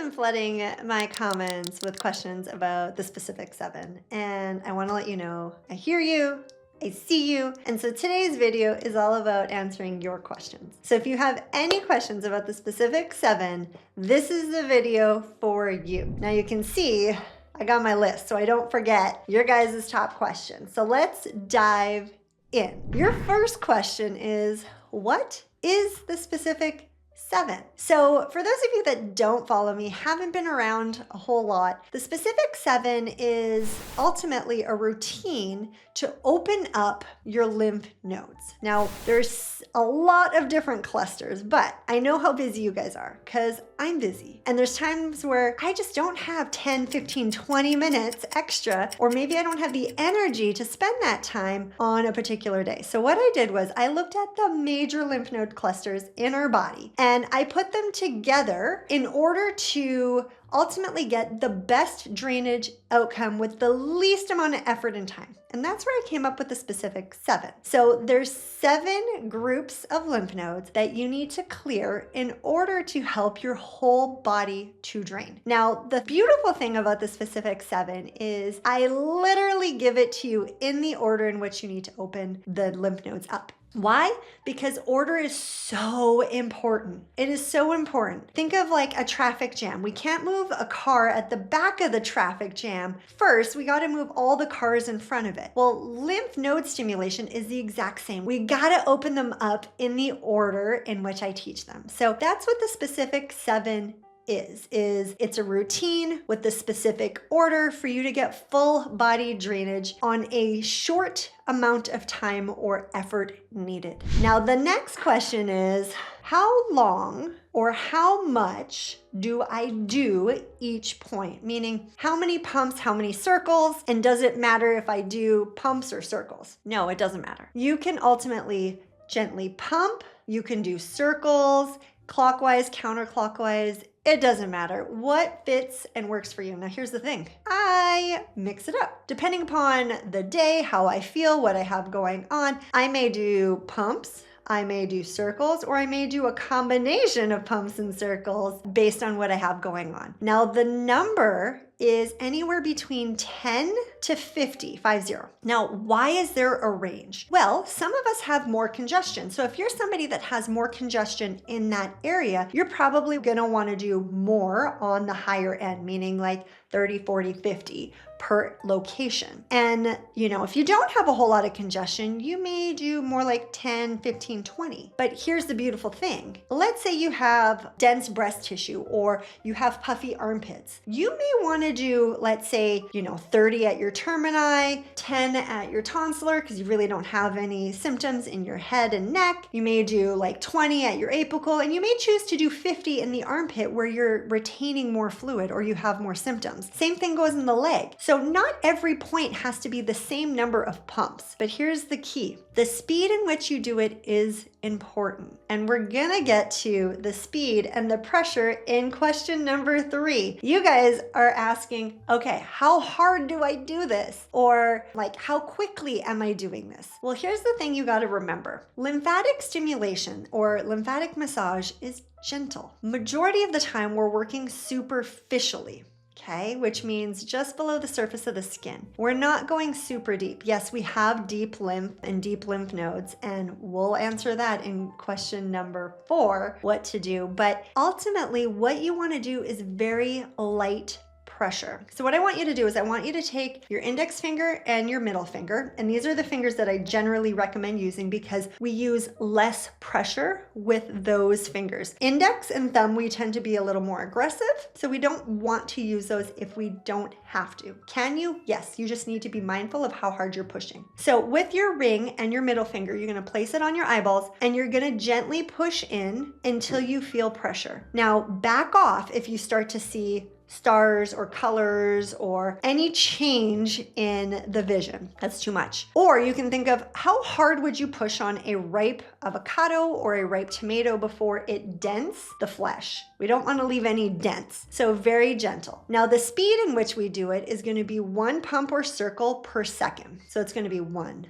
been flooding my comments with questions about the specific 7, and I want to let you know I hear you, I see you, and so today's video is all about answering your questions. So if you have any questions about the specific 7, this is the video for you. Now you can see I got my list so I don't forget your guys' top questions. So let's dive in. Your first question is, what is the specific 7? So for those of you that don't follow me, haven't been around a whole lot, the specific 7 is ultimately a routine to open up your lymph nodes. Now there's a lot of different clusters, but I know how busy you guys are because I'm busy. And there's times where I just don't have 10, 15, 20 minutes extra, or maybe I don't have the energy to spend that time on a particular day. So what I did was I looked at the major lymph node clusters in our body and I put them together in order to ultimately get the best drainage outcome with the least amount of effort and time. And that's where I came up with the specific 7. So there's 7 groups of lymph nodes that you need to clear in order to help your whole body to drain. Now, the beautiful thing about the specific 7 is I literally give it to you in the order in which you need to open the lymph nodes up. Why? Because order is so important. It is so important. Think of like a traffic jam. We can't move a car at the back of the traffic jam. First, we got to move all the cars in front of it. Well, lymph node stimulation is the exact same. We got to open them up in the order in which I teach them. So that's what the specific 7 is it's a routine with the specific order for you to get full body drainage on a short amount of time or effort needed. Now, the next question is, how long or how much do I do each point? Meaning, how many pumps, how many circles, and does it matter if I do pumps or circles? No, it doesn't matter. You can ultimately gently pump, you can do circles, clockwise, counterclockwise. It doesn't matter what fits and works for you. Now here's the thing, I mix it up. Depending upon the day, how I feel, what I have going on, I may do pumps, I may do circles, or I may do a combination of pumps and circles based on what I have going on. Now the number is anywhere between 10 to 50, 50. Now, why is there a range? Well, some of us have more congestion. So if you're somebody that has more congestion in that area, you're probably gonna wanna do more on the higher end, meaning like 30, 40, 50 per location. And if you don't have a whole lot of congestion, you may do more like 10, 15, 20. But here's the beautiful thing. Let's say you have dense breast tissue or you have puffy armpits. You may wanna do, let's say, 30 at your termini, 10 at your tonsillar, because you really don't have any symptoms in your head and neck. You may do like 20 at your apical, and you may choose to do 50 in the armpit where you're retaining more fluid or you have more symptoms. Same thing goes in the leg. So not every point has to be the same number of pumps, but here's the key. The speed in which you do it is important. And we're gonna get to the speed and the pressure in question number 3. You guys are asking, okay, how hard do I do this? Or like, how quickly am I doing this? Well, here's the thing you gotta remember. Lymphatic stimulation or lymphatic massage is gentle. Majority of the time, we're working superficially. Okay, which means just below the surface of the skin. We're not going super deep. Yes, we have deep lymph and deep lymph nodes, and we'll answer that in question number 4, what to do. But ultimately, what you want to do is very light pressure. So what I want you to do is I want you to take your index finger and your middle finger, and these are the fingers that I generally recommend using because we use less pressure with those fingers. Index and thumb, we tend to be a little more aggressive, so we don't want to use those if we don't have to. Can you? Yes, you just need to be mindful of how hard you're pushing. So with your ring and your middle finger, you're gonna place it on your eyeballs and you're gonna gently push in until you feel pressure. Now back off if you start to see stars or colors or any change in the vision. That's too much. Or you can think of how hard would you push on a ripe avocado or a ripe tomato before it dents the flesh. We don't want to leave any dents. So very gentle. Now the speed in which we do it is going to be 1 pump or circle per second. So it's going to be 1,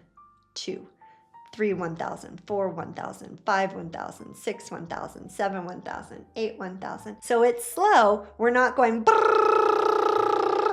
2, 3, 1,000, 4, 1,000, 5, 1,000, 6, 1,000, 7, 1,000, 8, 1,000. So it's slow. We're not going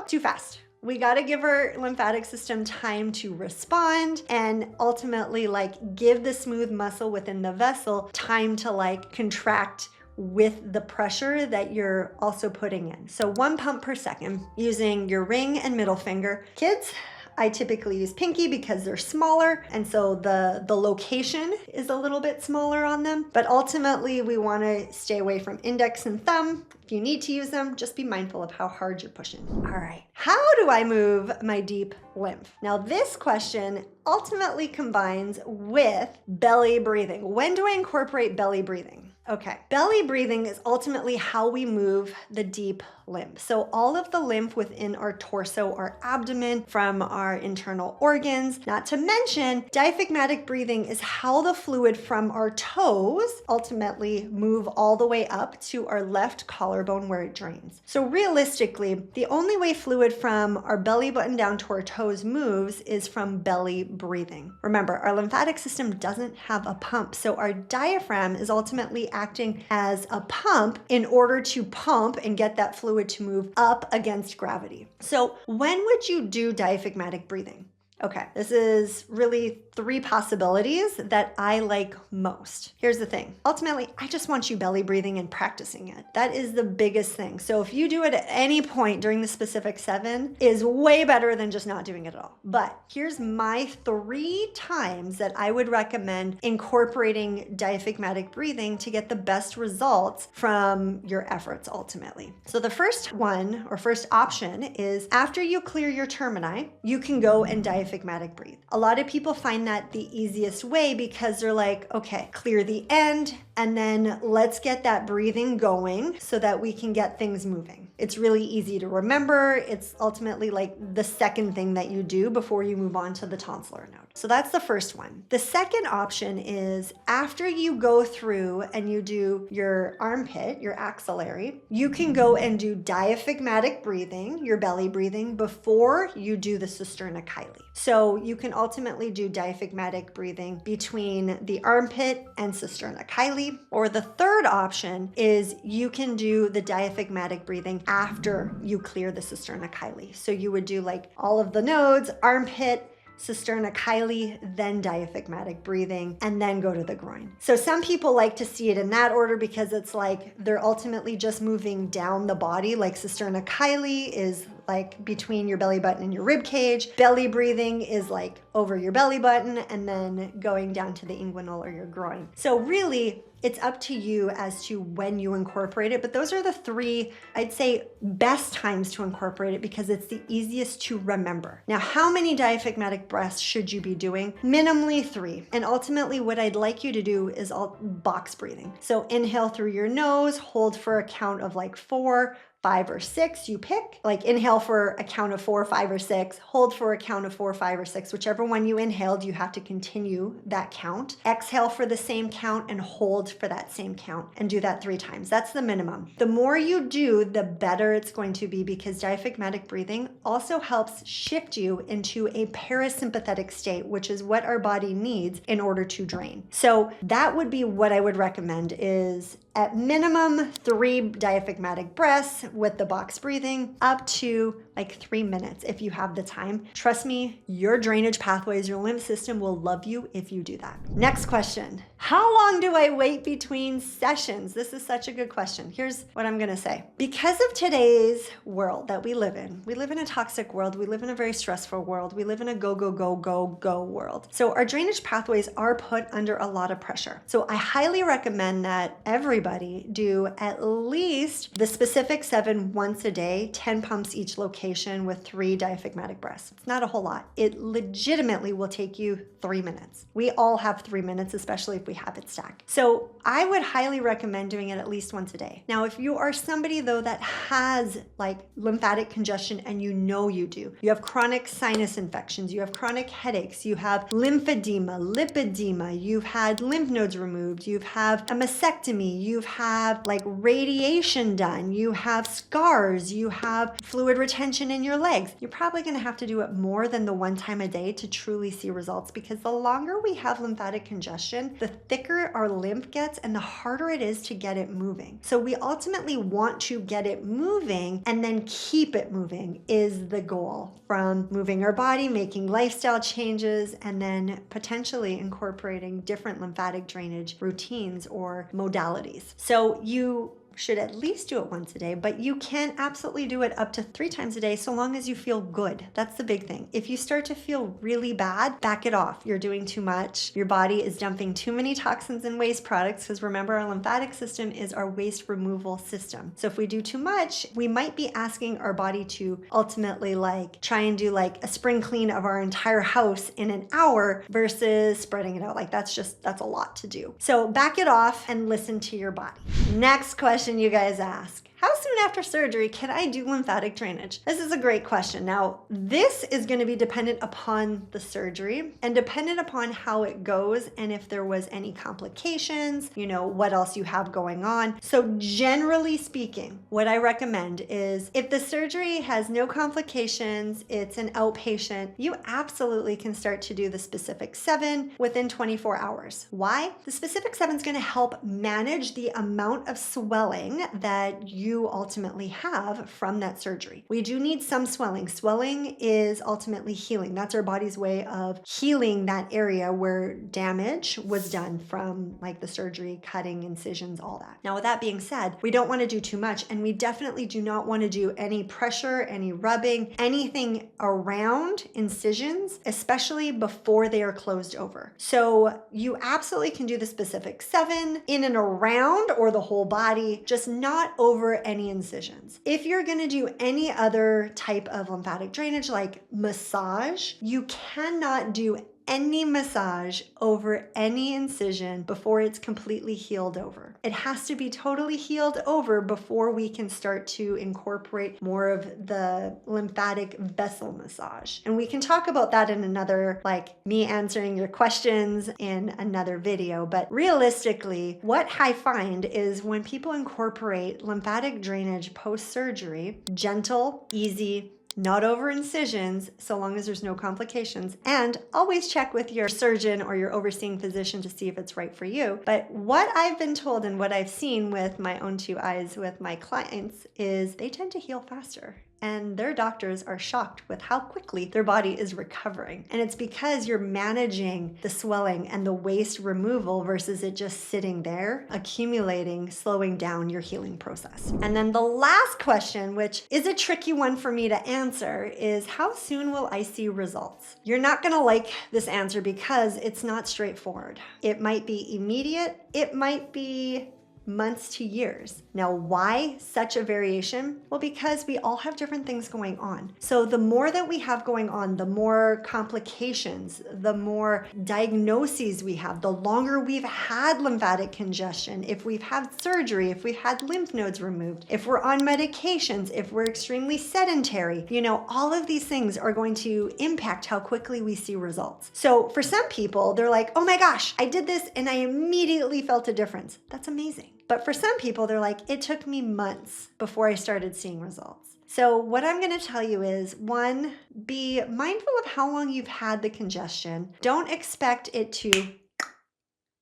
too fast. We got to give our lymphatic system time to respond and ultimately like give the smooth muscle within the vessel time to like contract with the pressure that you're also putting in. So 1 pump per second using your ring and middle finger. Kids, I typically use pinky because they're smaller, and so the location is a little bit smaller on them, but ultimately we want to stay away from index and thumb. If you need to use them, just be mindful of how hard you're pushing. All right, how do I move my deep lymph? Now this question ultimately combines with belly breathing. When do I incorporate belly breathing? Okay, belly breathing is ultimately how we move the deep lymph. So all of the lymph within our torso, our abdomen, from our internal organs, not to mention diaphragmatic breathing is how the fluid from our toes ultimately move all the way up to our left collarbone where it drains. So realistically, the only way fluid from our belly button down to our toes moves is from belly breathing. Remember, our lymphatic system doesn't have a pump, so our diaphragm is ultimately acting as a pump in order to pump and get that fluid to move up against gravity. So when would you do diaphragmatic breathing? Okay, this is really 3 possibilities that I like most. Here's the thing. Ultimately, I just want you belly breathing and practicing it. That is the biggest thing. So if you do it at any point during the specific 7 is way better than just not doing it at all. But here's my 3 times that I would recommend incorporating diaphragmatic breathing to get the best results from your efforts ultimately. So the first one or first option is after you clear your termini, you can go and diaphragmatic breathe. A lot of people find that the easiest way because they're like, okay, clear the end and then let's get that breathing going so that we can get things moving. It's really easy to remember. It's ultimately like the second thing that you do before you move on to the tonsillar node. So that's the first one. The second option is after you go through and you do your armpit, your axillary, you can go and do diaphragmatic breathing, your belly breathing, before you do the cisterna chyli. So you can ultimately do diaphragmatic breathing between the armpit and cisterna chyli. Or the third option is you can do the diaphragmatic breathing after you clear the cisterna chyli. So you would do like all of the nodes, armpit, cisterna chyli, then diaphragmatic breathing, and then go to the groin. So some people like to see it in that order because it's like they're ultimately just moving down the body, like cisterna chyli is like between your belly button and your rib cage. Belly breathing is like over your belly button and then going down to the inguinal or your groin. So really, it's up to you as to when you incorporate it, but those are the 3, I'd say, best times to incorporate it because it's the easiest to remember. Now, how many diaphragmatic breaths should you be doing? Minimally 3. And ultimately, what I'd like you to do is all box breathing. So inhale through your nose, hold for a count of like 4, 5 or 6, you pick. Like inhale for a count of 4, 5 or 6, hold for a count of 4, 5 or 6. Whichever one you inhaled, you have to continue that count. Exhale for the same count and hold for that same count and do that 3 times. That's the minimum. The more you do, the better it's going to be because diaphragmatic breathing also helps shift you into a parasympathetic state, which is what our body needs in order to drain. So that would be what I would recommend is at minimum 3 diaphragmatic breaths with the box breathing up to like 3 minutes if you have the time. Trust me, your drainage pathways, your lymph system will love you if you do that. Next question. How long do I wait between sessions? This is such a good question. Here's what I'm gonna say. Because of today's world that we live in a toxic world, we live in a very stressful world, we live in a go, go, go, go, go world. So our drainage pathways are put under a lot of pressure. So I highly recommend that everybody do at least the specific 7 once a day, 10 pumps each location with 3 diaphragmatic breaths. It's not a whole lot. It legitimately will take you 3 minutes. We all have 3 minutes, especially if we have it stacked. So I would highly recommend doing it at least once a day. Now, if you are somebody though that has like lymphatic congestion and you know you do, you have chronic sinus infections, you have chronic headaches, you have lymphedema, lipedema, you've had lymph nodes removed, you've had a mastectomy, you've had like radiation done, you have scars, you have fluid retention in your legs, you're probably going to have to do it more than the one time a day to truly see results, because the longer we have lymphatic congestion, the thicker our lymph gets and the harder it is to get it moving. So we ultimately want to get it moving and then keep it moving is the goal, from moving our body, making lifestyle changes, and then potentially incorporating different lymphatic drainage routines or modalities. So you should at least do it once a day, but you can absolutely do it up to 3 times a day so long as you feel good. That's the big thing. If you start to feel really bad, back it off. You're doing too much. Your body is dumping too many toxins and waste products, because remember, our lymphatic system is our waste removal system. So if we do too much, we might be asking our body to ultimately like try and do like a spring clean of our entire house in an hour versus spreading it out. Like that's a lot to do. So back it off and listen to your body. Next question you guys ask: how soon after surgery can I do lymphatic drainage? This is a great question. Now, this is going to be dependent upon the surgery and dependent upon how it goes and if there was any complications, what else you have going on. So generally speaking, what I recommend is if the surgery has no complications, it's an outpatient, you absolutely can start to do the specific 7 within 24 hours. Why? The specific 7 is going to help manage the amount of swelling that you ultimately have from that surgery. We do need some swelling. Swelling is ultimately healing. That's our body's way of healing that area where damage was done from like the surgery, cutting, incisions, all that. Now, with that being said, we don't want to do too much, and we definitely do not want to do any pressure, any rubbing, anything around incisions, especially before they are closed over. So you absolutely can do the specific 7 in and around or the whole body, just not over any incisions. If you're going to do any other type of lymphatic drainage like massage, you cannot do any massage over any incision before it's completely healed over. It has to be totally healed over before we can start to incorporate more of the lymphatic vessel massage. And we can talk about that in another, like me answering your questions in another video. But realistically, what I find is when people incorporate lymphatic drainage post-surgery, gentle, easy, not over incisions, so long as there's no complications, and always check with your surgeon or your overseeing physician to see if it's right for you. But what I've been told and what I've seen with my own 2 eyes with my clients is they tend to heal faster. And their doctors are shocked with how quickly their body is recovering. And it's because you're managing the swelling and the waste removal versus it just sitting there, accumulating, slowing down your healing process. And then the last question, which is a tricky one for me to answer, is how soon will I see results? You're not gonna like this answer because it's not straightforward. It might be immediate, it might be months to years. Now, why such a variation? Well, because we all have different things going on. So the more that we have going on, the more complications, the more diagnoses we have, the longer we've had lymphatic congestion, if we've had surgery, if we've had lymph nodes removed, if we're on medications, if we're extremely sedentary, all of these things are going to impact how quickly we see results. So for some people, they're like, oh my gosh, I did this and I immediately felt a difference. That's amazing. But for some people, they're like, it took me months before I started seeing results. So what I'm going to tell you is, 1, be mindful of how long you've had the congestion. Don't expect it to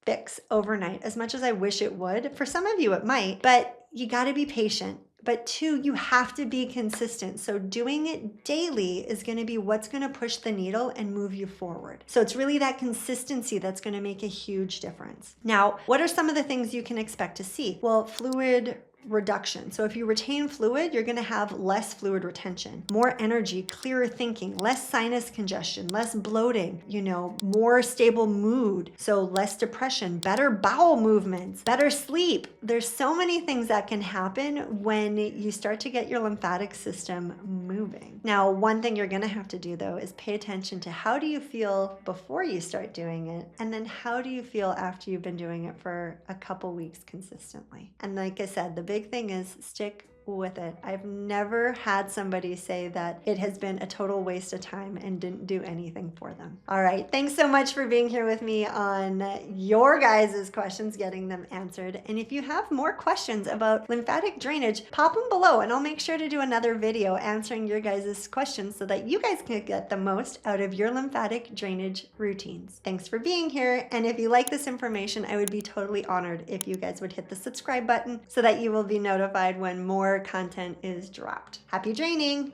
fix overnight, as much as I wish it would. For some of you, it might, but you got to be patient. But 2, you have to be consistent. So doing it daily is going to be what's going to push the needle and move you forward. So it's really that consistency that's going to make a huge difference. Now, what are some of the things you can expect to see? Well, fluid reduction. So if you retain fluid, you're going to have less fluid retention, more energy, clearer thinking, less sinus congestion, less bloating, more stable mood. So less depression, better bowel movements, better sleep. There's so many things that can happen when you start to get your lymphatic system moving. Now, one thing you're going to have to do though is pay attention to how do you feel before you start doing it, and then how do you feel after you've been doing it for a couple weeks consistently. And like I said, the big thing is stick with it. I've never had somebody say that it has been a total waste of time and didn't do anything for them. All right, thanks so much for being here with me on your guys' questions, getting them answered. And if you have more questions about lymphatic drainage, pop them below and I'll make sure to do another video answering your guys' questions so that you guys can get the most out of your lymphatic drainage routines. Thanks for being here. And if you like this information, I would be totally honored if you guys would hit the subscribe button so that you will be notified when more content is dropped. Happy draining!